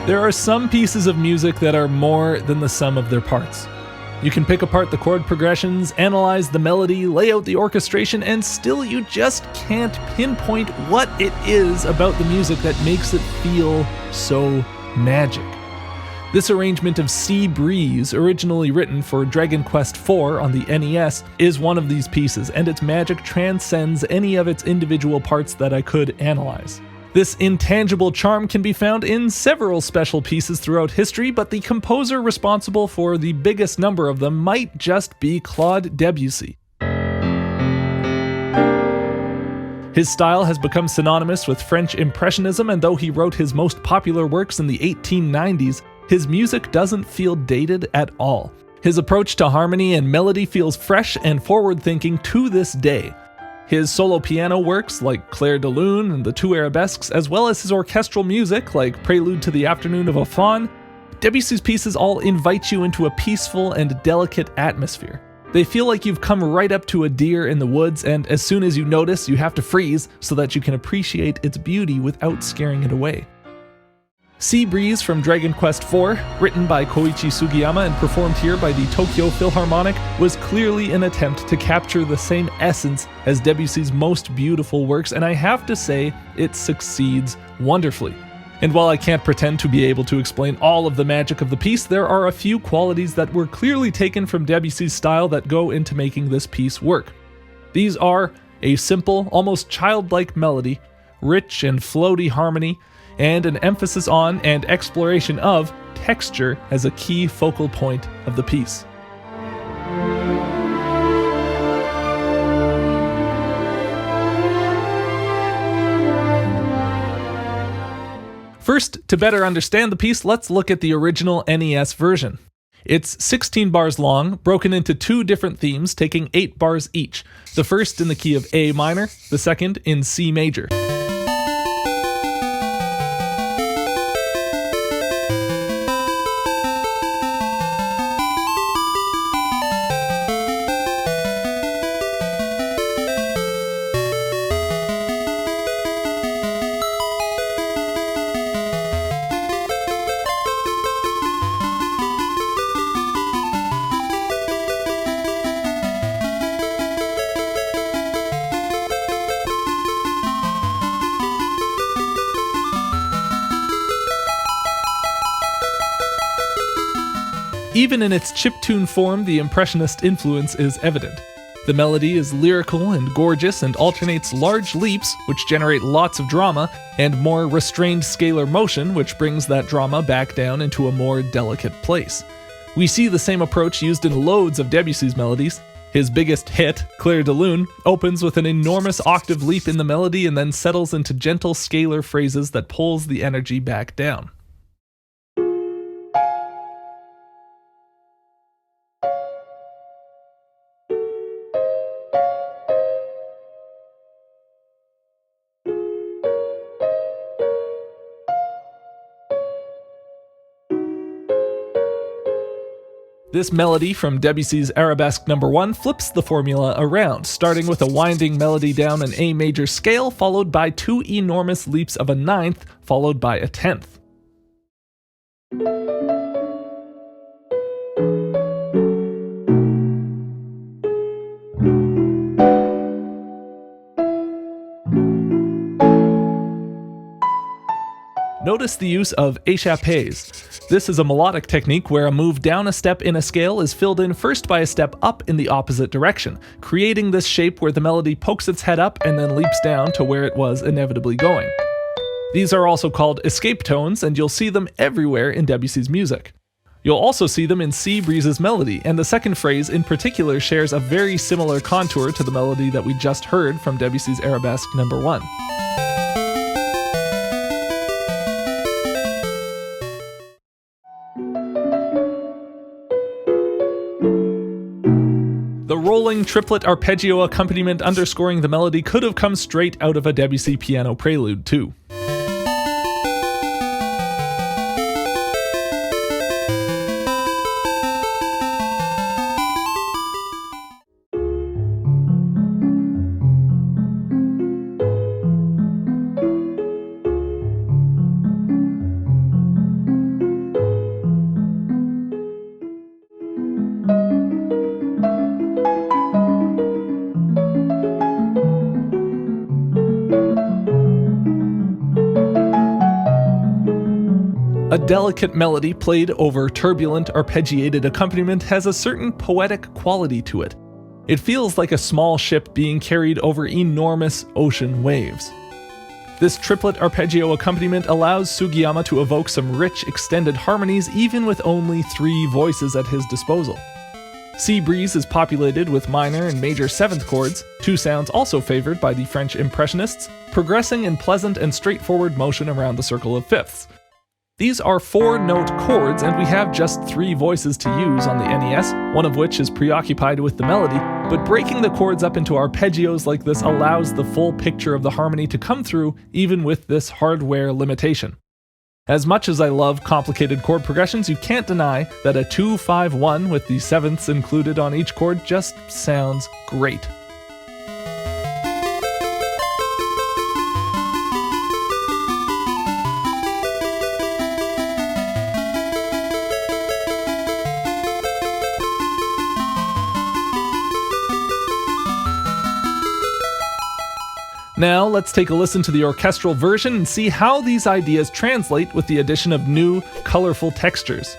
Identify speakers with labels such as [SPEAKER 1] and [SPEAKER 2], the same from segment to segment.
[SPEAKER 1] There are some pieces of music that are more than the sum of their parts. You can pick apart the chord progressions, analyze the melody, lay out the orchestration, and still you just can't pinpoint what it is about the music that makes it feel so magic. This arrangement of Sea Breeze, originally written for Dragon Quest IV on the NES, is one of these pieces, and its magic transcends any of its individual parts that I could analyze. This intangible charm can be found in several special pieces throughout history, but the composer responsible for the biggest number of them might just be Claude Debussy. His style has become synonymous with French Impressionism, and though he wrote his most popular works in the 1890s, his music doesn't feel dated at all. His approach to harmony and melody feels fresh and forward-thinking to this day. His solo piano works, like Clair de Lune and the Two Arabesques, as well as his orchestral music, like Prelude to the Afternoon of a Faun, Debussy's pieces all invite you into a peaceful and delicate atmosphere. They feel like you've come right up to a deer in the woods, and as soon as you notice, you have to freeze so that you can appreciate its beauty without scaring it away. Sea Breeze from Dragon Quest IV, written by Koichi Sugiyama and performed here by the Tokyo Philharmonic, was clearly an attempt to capture the same essence as Debussy's most beautiful works, and I have to say, it succeeds wonderfully. And while I can't pretend to be able to explain all of the magic of the piece, there are a few qualities that were clearly taken from Debussy's style that go into making this piece work. These are a simple, almost childlike melody, rich and floaty harmony, and an emphasis on and exploration of texture as a key focal point of the piece. First, to better understand the piece, let's look at the original NES version. It's 16 bars long, broken into two different themes, taking 8 bars each. The first in the key of A minor, the second in C major. Even in its chiptune form, the impressionist influence is evident. The melody is lyrical and gorgeous and alternates large leaps, which generate lots of drama, and more restrained scalar motion, which brings that drama back down into a more delicate place. We see the same approach used in loads of Debussy's melodies. His biggest hit, Clair de Lune, opens with an enormous octave leap in the melody and then settles into gentle scalar phrases that pulls the energy back down. This melody from Debussy's Arabesque No. 1 flips the formula around, starting with a winding melody down an A major scale, followed by 2 enormous leaps of a ninth, followed by a tenth. Notice the use of échappés. This is a melodic technique where a move down a step in a scale is filled in first by a step up in the opposite direction, creating this shape where the melody pokes its head up and then leaps down to where it was inevitably going. These are also called escape tones, and you'll see them everywhere in Debussy's music. You'll also see them in Sea Breeze's melody, and the second phrase in particular shares a very similar contour to the melody that we just heard from Debussy's Arabesque No. 1. The rolling triplet arpeggio accompaniment underscoring the melody could have come straight out of a Debussy piano prelude, too. A delicate melody played over turbulent arpeggiated accompaniment has a certain poetic quality to it. It feels like a small ship being carried over enormous ocean waves. This triplet arpeggio accompaniment allows Sugiyama to evoke some rich extended harmonies even with only 3 voices at his disposal. Sea Breeze is populated with minor and major 7th chords, 2 sounds also favored by the French impressionists, progressing in pleasant and straightforward motion around the circle of 5ths. These are 4-note chords, and we have just 3 voices to use on the NES, one of which is preoccupied with the melody, but breaking the chords up into arpeggios like this allows the full picture of the harmony to come through even with this hardware limitation. As much as I love complicated chord progressions, you can't deny that a 2-5-1 with the 7ths included on each chord just sounds great. Now let's take a listen to the orchestral version and see how these ideas translate with the addition of new, colorful textures.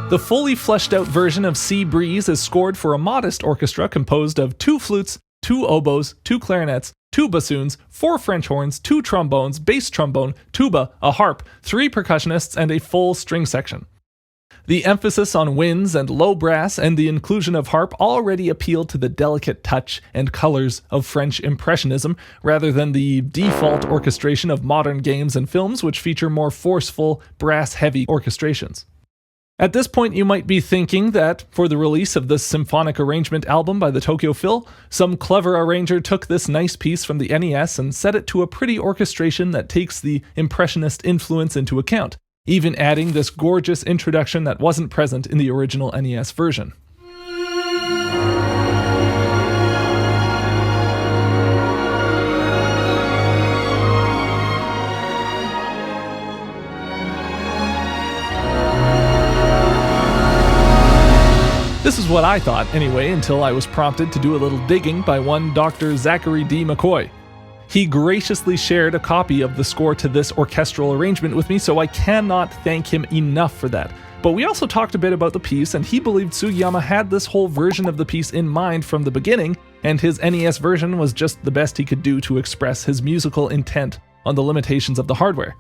[SPEAKER 1] The fully fleshed out version of Sea Breeze is scored for a modest orchestra composed of 2 flutes, 2 oboes, 2 clarinets, 2 bassoons, 4 French horns, 2 trombones, bass trombone, tuba, a harp, 3 percussionists, and a full string section. The emphasis on winds and low brass and the inclusion of harp already appealed to the delicate touch and colors of French Impressionism, rather than the default orchestration of modern games and films which feature more forceful, brass-heavy orchestrations. At this point, you might be thinking that, for the release of this symphonic arrangement album by the Tokyo Phil, some clever arranger took this nice piece from the NES and set it to a pretty orchestration that takes the Impressionist influence into account, even adding this gorgeous introduction that wasn't present in the original NES version. This is what I thought, anyway, until I was prompted to do a little digging by one Dr. Zachary D. McCoy. He graciously shared a copy of the score to this orchestral arrangement with me, so I cannot thank him enough for that. But we also talked a bit about the piece, and he believed Sugiyama had this whole version of the piece in mind from the beginning, and his NES version was just the best he could do to express his musical intent on the limitations of the hardware.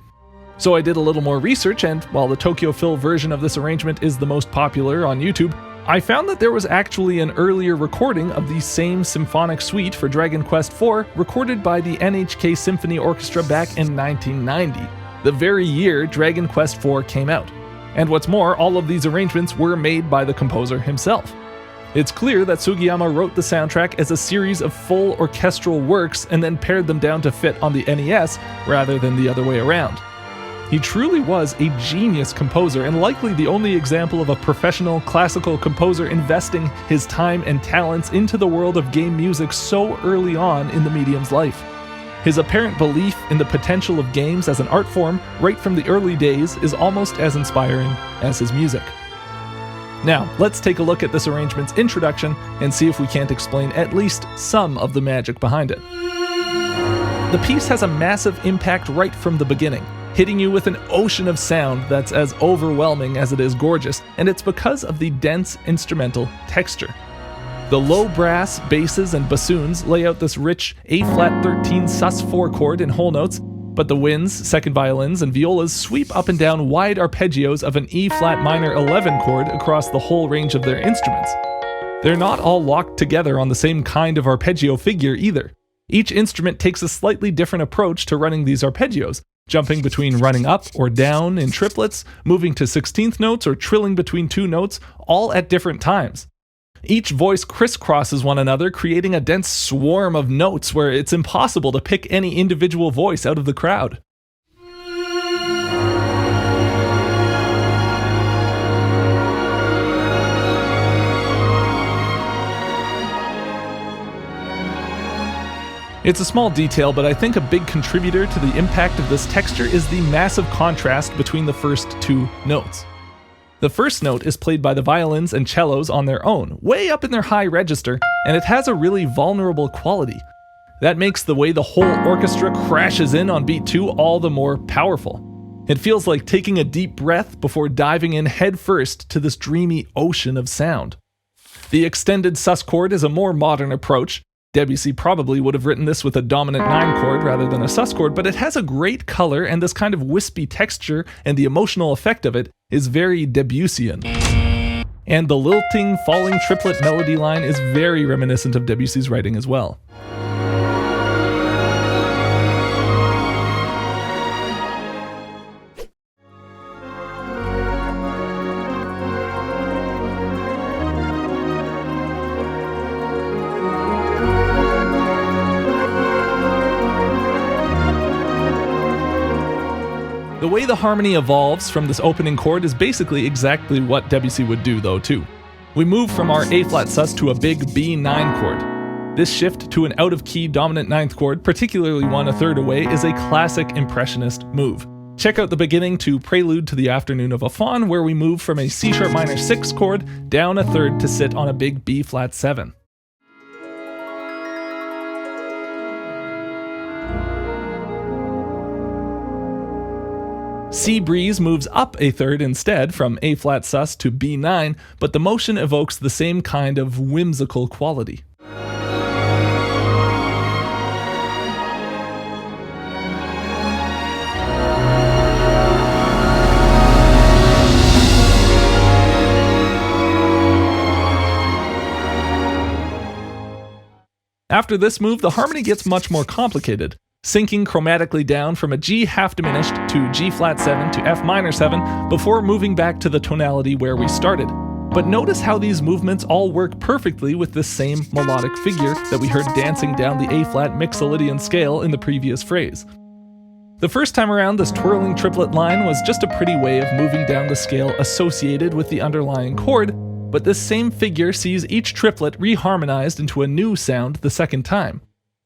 [SPEAKER 1] So I did a little more research, and while the Tokyo Phil version of this arrangement is the most popular on YouTube, I found that there was actually an earlier recording of the same symphonic suite for Dragon Quest IV recorded by the NHK Symphony Orchestra back in 1990, the very year Dragon Quest IV came out. And what's more, all of these arrangements were made by the composer himself. It's clear that Sugiyama wrote the soundtrack as a series of full orchestral works and then pared them down to fit on the NES rather than the other way around. He truly was a genius composer and likely the only example of a professional classical composer investing his time and talents into the world of game music so early on in the medium's life. His apparent belief in the potential of games as an art form right from the early days is almost as inspiring as his music. Now, let's take a look at this arrangement's introduction and see if we can't explain at least some of the magic behind it. The piece has a massive impact right from the beginning, hitting you with an ocean of sound that's as overwhelming as it is gorgeous, and it's because of the dense instrumental texture. The low brass, basses, and bassoons lay out this rich A-flat 13 sus4 chord in whole notes, but the winds, second violins, and violas sweep up and down wide arpeggios of an E-flat minor 11 chord across the whole range of their instruments. They're not all locked together on the same kind of arpeggio figure either. Each instrument takes a slightly different approach to running these arpeggios, jumping between running up or down in triplets, moving to 16th notes, or trilling between 2 notes, all at different times. Each voice crisscrosses one another, creating a dense swarm of notes where it's impossible to pick any individual voice out of the crowd. It's a small detail, but I think a big contributor to the impact of this texture is the massive contrast between the first two notes. The first note is played by the violins and cellos on their own, way up in their high register, and it has a really vulnerable quality. That makes the way the whole orchestra crashes in on beat 2 all the more powerful. It feels like taking a deep breath before diving in headfirst to this dreamy ocean of sound. The extended sus chord is a more modern approach. Debussy probably would have written this with a dominant 9 chord rather than a sus chord, but it has a great color, and this kind of wispy texture and the emotional effect of it is very Debussyan. And the lilting, falling triplet melody line is very reminiscent of Debussy's writing as well. The way the harmony evolves from this opening chord is basically exactly what Debussy would do though too. We move from our A-flat sus to a big B9 chord. This shift to an out-of-key dominant 9th chord, particularly one a third away, is a classic impressionist move. Check out the beginning to Prelude to the Afternoon of a Faun, where we move from a C-sharp minor 6 chord down a third to sit on a big B-flat 7. Sea Breeze moves up a third instead from A-flat sus to B9, but the motion evokes the same kind of whimsical quality. After this move, the harmony gets much more complicated, sinking chromatically down from a G half diminished to G flat 7 to F minor 7 before moving back to the tonality where we started. But notice how these movements all work perfectly with the same melodic figure that we heard dancing down the A-flat Mixolydian scale in the previous phrase. The first time around, this twirling triplet line was just a pretty way of moving down the scale associated with the underlying chord, but this same figure sees each triplet reharmonized into a new sound the second time.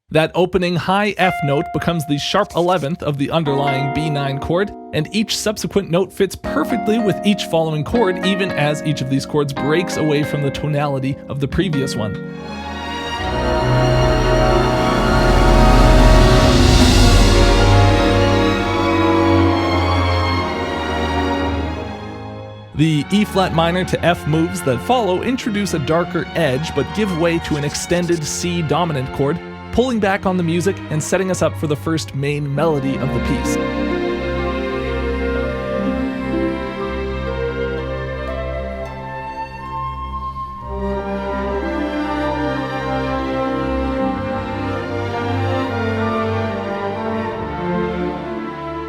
[SPEAKER 1] That opening high F note becomes the sharp 11th of the underlying B9 chord, and each subsequent note fits perfectly with each following chord, even as each of these chords breaks away from the tonality of the previous one. The E-flat minor to F moves that follow introduce a darker edge, but give way to an extended C dominant chord, pulling back on the music and setting us up for the first main melody of the piece.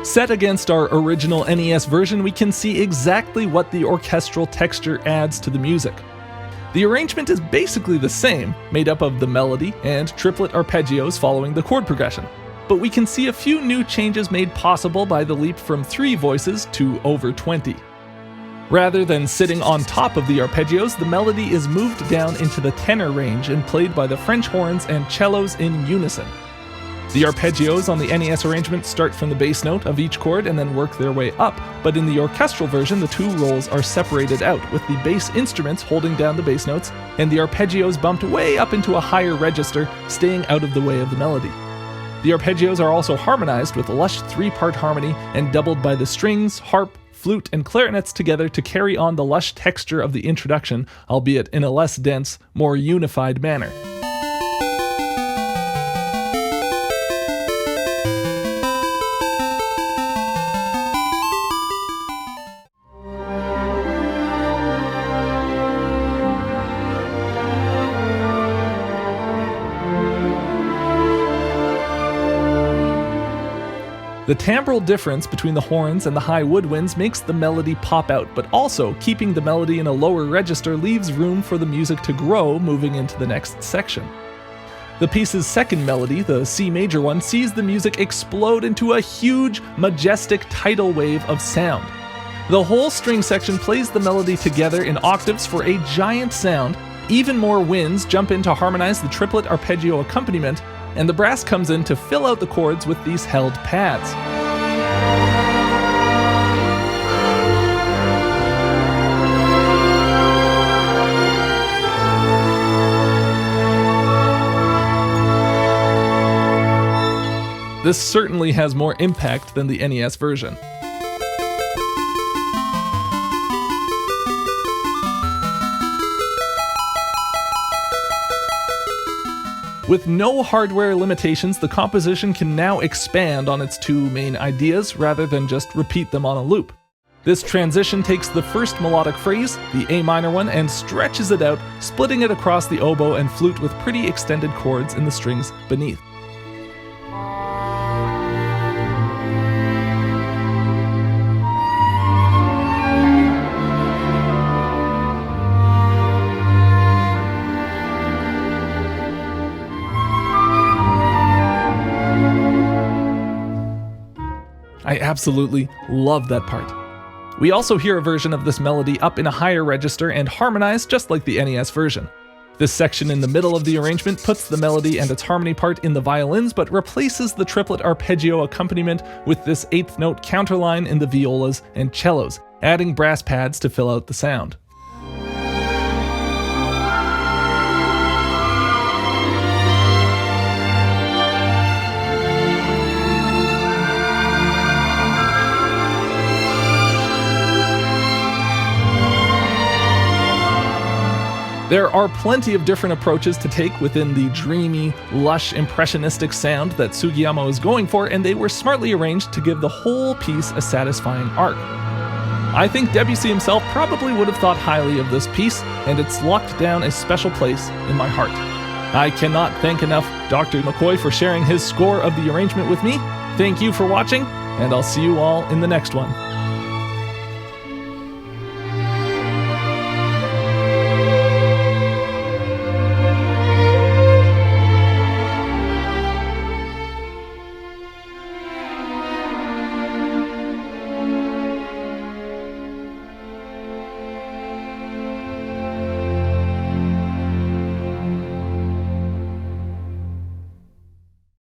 [SPEAKER 1] Set against our original NES version, we can see exactly what the orchestral texture adds to the music. The arrangement is basically the same, made up of the melody and triplet arpeggios following the chord progression, but we can see a few new changes made possible by the leap from 3 voices to over 20. Rather than sitting on top of the arpeggios, the melody is moved down into the tenor range and played by the French horns and cellos in unison. The arpeggios on the NES arrangement start from the bass note of each chord and then work their way up, but in the orchestral version the two rolls are separated out, with the bass instruments holding down the bass notes and the arpeggios bumped way up into a higher register, staying out of the way of the melody. The arpeggios are also harmonized with lush 3-part harmony and doubled by the strings, harp, flute, and clarinets together to carry on the lush texture of the introduction, albeit in a less dense, more unified manner. The timbral difference between the horns and the high woodwinds makes the melody pop out, but also keeping the melody in a lower register leaves room for the music to grow moving into the next section. The piece's second melody, the C major one, sees the music explode into a huge, majestic tidal wave of sound. The whole string section plays the melody together in octaves for a giant sound. Even more winds jump in to harmonize the triplet arpeggio accompaniment, and the brass comes in to fill out the chords with these held pads. This certainly has more impact than the NES version. With no hardware limitations, the composition can now expand on its two main ideas rather than just repeat them on a loop. This transition takes the first melodic phrase, the A minor one, and stretches it out, splitting it across the oboe and flute with pretty extended chords in the strings beneath. I absolutely love that part. We also hear a version of this melody up in a higher register and harmonized just like the NES version. This section in the middle of the arrangement puts the melody and its harmony part in the violins but replaces the triplet arpeggio accompaniment with this eighth note counterline in the violas and cellos, adding brass pads to fill out the sound. There are plenty of different approaches to take within the dreamy, lush, impressionistic sound that Sugiyama was going for, and they were smartly arranged to give the whole piece a satisfying arc. I think Debussy himself probably would have thought highly of this piece, and it's locked down a special place in my heart. I cannot thank enough Dr. McCoy for sharing his score of the arrangement with me. Thank you for watching, and I'll see you all in the next one.